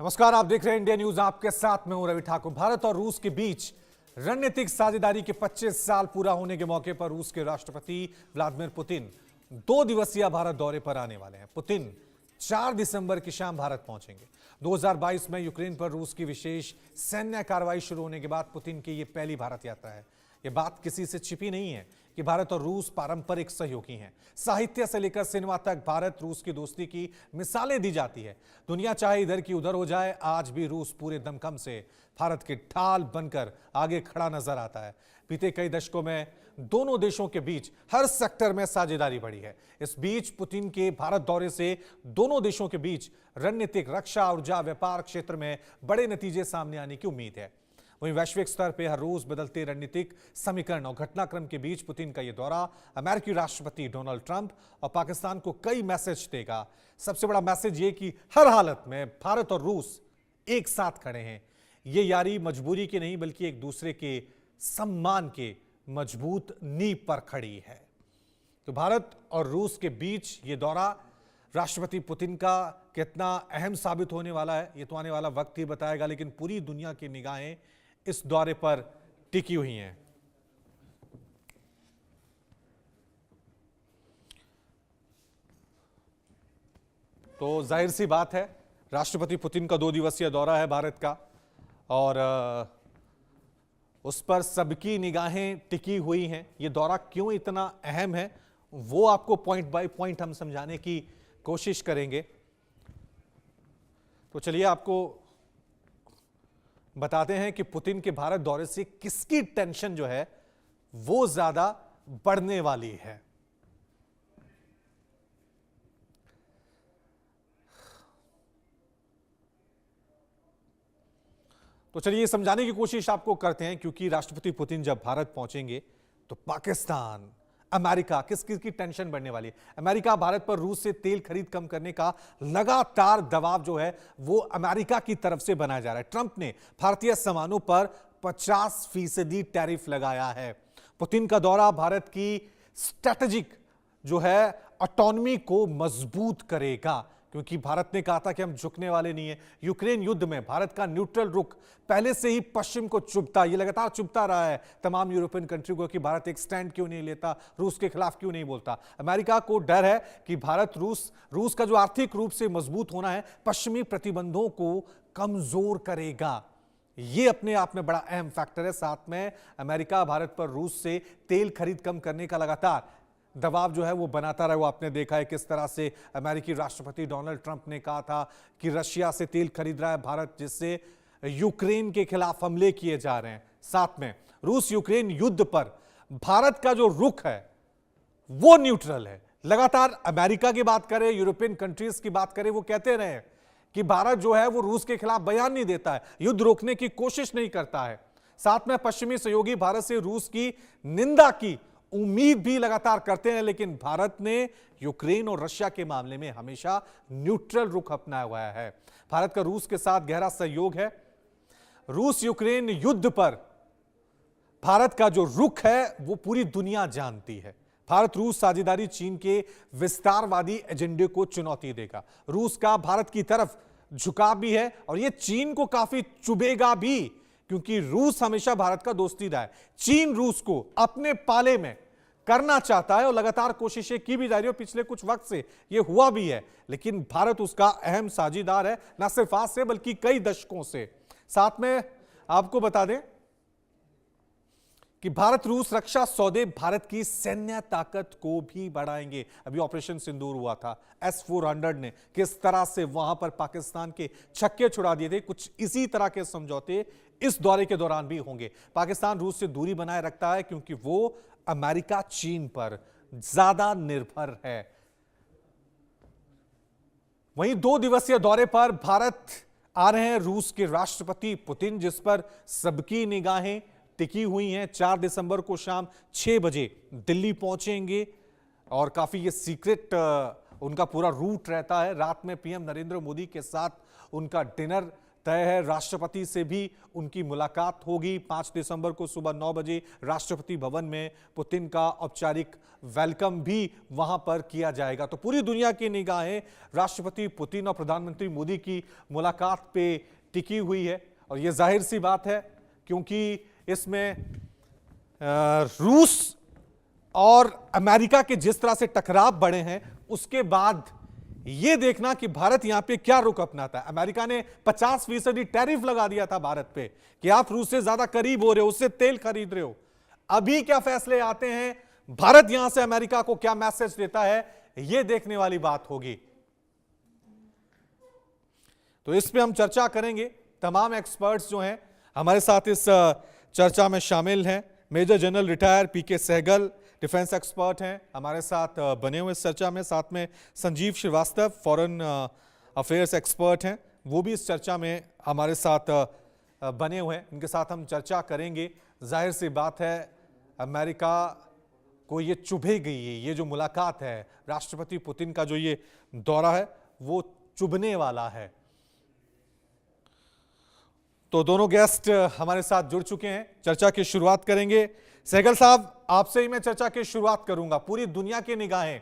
नमस्कार, आप देख रहे हैं इंडिया न्यूज। आपके साथ में हूं रवि ठाकुर। भारत और रूस के बीच रणनीतिक साझेदारी के 25 साल पूरा होने के मौके पर रूस के राष्ट्रपति व्लादिमीर पुतिन 2 दिवसीय भारत दौरे पर आने वाले हैं। पुतिन 4 दिसंबर की शाम भारत पहुंचेंगे। 2022 में यूक्रेन पर रूस की विशेष सैन्य कार्रवाई शुरू होने के बाद पुतिन की यह पहली भारत यात्रा है। यह बात किसी से छिपी नहीं है कि भारत और रूस पारंपरिक सहयोगी हैं। साहित्य से लेकर सिनेमा तक भारत रूस की दोस्ती की मिसालें दी जाती है। दुनिया चाहे इधर की उधर हो जाए, आज भी रूस पूरे दमखम से भारत के ढाल बनकर आगे खड़ा नजर आता है। बीते कई दशकों में दोनों देशों के बीच हर सेक्टर में साझेदारी बढ़ी है। इस बीच पुतिन के भारत दौरे से दोनों देशों के बीच रणनीतिक, रक्षा, ऊर्जा, व्यापार क्षेत्र में बड़े नतीजे सामने आने की उम्मीद है। वहीं वैश्विक स्तर पर हर रोज बदलते रणनीतिक समीकरण और घटनाक्रम के बीच पुतिन का यह दौरा अमेरिकी राष्ट्रपति डोनाल्ड ट्रंप और पाकिस्तान को कई मैसेज देगा। सबसे बड़ा मैसेज ये कि हर हालत में भारत और रूस एक साथ खड़े हैं। ये यारी मजबूरी की नहीं बल्कि एक दूसरे के सम्मान के मजबूत नींव पर खड़ी है। तो भारत और रूस के बीच ये दौरा राष्ट्रपति पुतिन का कितना अहम साबित होने वाला है, ये तो आने वाला वक्त ही बताएगा। लेकिन पूरी दुनिया की निगाहें इस दौरे पर टिकी हुई हैं। तो जाहिर सी बात है, राष्ट्रपति पुतिन का 2 दिवसीय दौरा है भारत का और उस पर सबकी निगाहें टिकी हुई हैं। ये दौरा क्यों इतना अहम है वो आपको पॉइंट बाय पॉइंट हम समझाने की कोशिश करेंगे। तो चलिए आपको बताते हैं कि पुतिन के भारत दौरे से किसकी टेंशन जो है वो ज्यादा बढ़ने वाली है। तो चलिए समझाने की कोशिश आपको करते हैं, क्योंकि राष्ट्रपति पुतिन जब भारत पहुंचेंगे तो पाकिस्तान, अमेरिका किसकी टेंशन बढ़ने वाली है। अमेरिका भारत पर रूस से तेल खरीद कम करने का लगातार दबाव जो है वो अमेरिका की तरफ से बनाया जा रहा है। ट्रंप ने भारतीय सामानों पर 50% टैरिफ लगाया है। पुतिन का दौरा भारत की स्ट्रैटेजिक जो है ऑटोनॉमी को मजबूत करेगा, क्योंकि भारत ने कहा था कि हम झुकने वाले नहीं है। यूक्रेन युद्ध में भारत का न्यूट्रल रुख पहले से ही पश्चिम को चुभता, ये लगातार चुभता रहा है तमाम यूरोपियन कंट्री को कि भारत एक स्टैंड क्यों नहीं लेता, रूस के खिलाफ क्यों नहीं बोलता। अमेरिका को डर है कि भारत रूस का जो आर्थिक रूप से मजबूत होना है पश्चिमी प्रतिबंधों को कमजोर करेगा। ये अपने आप में बड़ा अहम फैक्टर है। साथ में अमेरिका भारत पर रूस से तेल खरीद कम करने का लगातार दबाव जो है वो बनाता रहा। वो आपने देखा है किस तरह से अमेरिकी राष्ट्रपति डोनाल्ड ट्रंप ने कहा था कि रशिया से तेल खरीद रहा है भारत, जिससे यूक्रेन के खिलाफ हमले किए जा रहे हैं। साथ में रूस यूक्रेन युद्ध पर भारत का जो रुख है वो न्यूट्रल है। लगातार अमेरिका की बात करें, यूरोपियन कंट्रीज की बात करें, वो कहते रहे कि भारत जो है वो रूस के खिलाफ बयान नहीं देता है, युद्ध रोकने की कोशिश नहीं करता है। साथ में पश्चिमी सहयोगी भारत से रूस की निंदा की उम्मीद भी लगातार करते हैं, लेकिन भारत ने यूक्रेन और रशिया के मामले में हमेशा न्यूट्रल रुख अपनाया हुआ है। भारत का रूस के साथ गहरा सहयोग है। रूस यूक्रेन युद्ध पर भारत का जो रुख है वो पूरी दुनिया जानती है। भारत रूस साझेदारी चीन के विस्तारवादी एजेंडे को चुनौती देगा। रूस का भारत की तरफ झुकाव भी है और यह चीन को काफी चुभेगा भी, क्योंकि रूस हमेशा भारत का दोस्ती रहा है। चीन रूस को अपने पाले में करना चाहता है और लगातार कोशिशें की भी जा रही है। पिछले कुछ वक्त से यह हुआ भी है, लेकिन भारत उसका अहम साझेदार है, न सिर्फ आज से बल्कि कई दशकों से। साथ में आपको बता दें कि भारत रूस रक्षा सौदे भारत की सैन्य ताकत को भी बढ़ाएंगे। अभी ऑपरेशन सिंदूर हुआ था, S-400 ने किस तरह से वहां पर पाकिस्तान के छक्के छुड़ा दिए थे। कुछ इसी तरह के समझौते इस दौरे के दौरान भी होंगे। पाकिस्तान रूस से दूरी बनाए रखता है क्योंकि वो अमेरिका चीन पर ज्यादा निर्भर है। वहीं 2 दिवसीय दौरे पर भारत आ रहे हैं रूस के राष्ट्रपति पुतिन, जिस पर सबकी निगाहें टिकी हुई हैं। 4 दिसंबर को शाम 6 बजे दिल्ली पहुंचेंगे और काफी ये सीक्रेट उनका पूरा रूट रहता है। रात में पीएम नरेंद्र मोदी के साथ उनका डिनर तय है। राष्ट्रपति से भी उनकी मुलाकात होगी 5 दिसंबर को सुबह 9 बजे राष्ट्रपति भवन में। पुतिन का औपचारिक वेलकम भी वहां पर किया जाएगा। तो पूरी दुनिया की निगाहें राष्ट्रपति पुतिन और प्रधानमंत्री मोदी की मुलाकात पे टिकी हुई है। और यह जाहिर सी बात है क्योंकि इसमें रूस और अमेरिका के जिस तरह से टकराव बढ़े हैं, उसके बाद यह देखना कि भारत यहां पे क्या रुख अपनाता है। अमेरिका ने 50% टैरिफ लगा दिया था भारत पे कि आप रूस से ज्यादा करीब हो रहे हो, उससे तेल खरीद रहे हो। अभी क्या फैसले आते हैं, भारत यहां से अमेरिका को क्या मैसेज देता है, यह देखने वाली बात होगी। तो इस पे हम चर्चा करेंगे। तमाम एक्सपर्ट्स जो हैं हमारे साथ इस चर्चा में शामिल हैं। मेजर जनरल रिटायर पीके सहगल डिफेंस एक्सपर्ट हैं हमारे साथ बने हुए इस चर्चा में। साथ में Sanjeev Srivastava foreign affairs expert हैं, वो भी इस चर्चा में हमारे साथ बने हुए हैं। इनके साथ हम चर्चा करेंगे। जाहिर सी बात है अमेरिका को ये चुभेगी, ये जो मुलाकात है राष्ट्रपति पुतिन का, जो ये दौरा है वो चुभने वाला है। तो दोनों गेस्ट हमारे साथ जुड़ चुके हैं, चर्चा की शुरुआत करेंगे। सहगल साहब, आपसे ही मैं चर्चा की शुरुआत करूंगा। पूरी दुनिया की निगाहें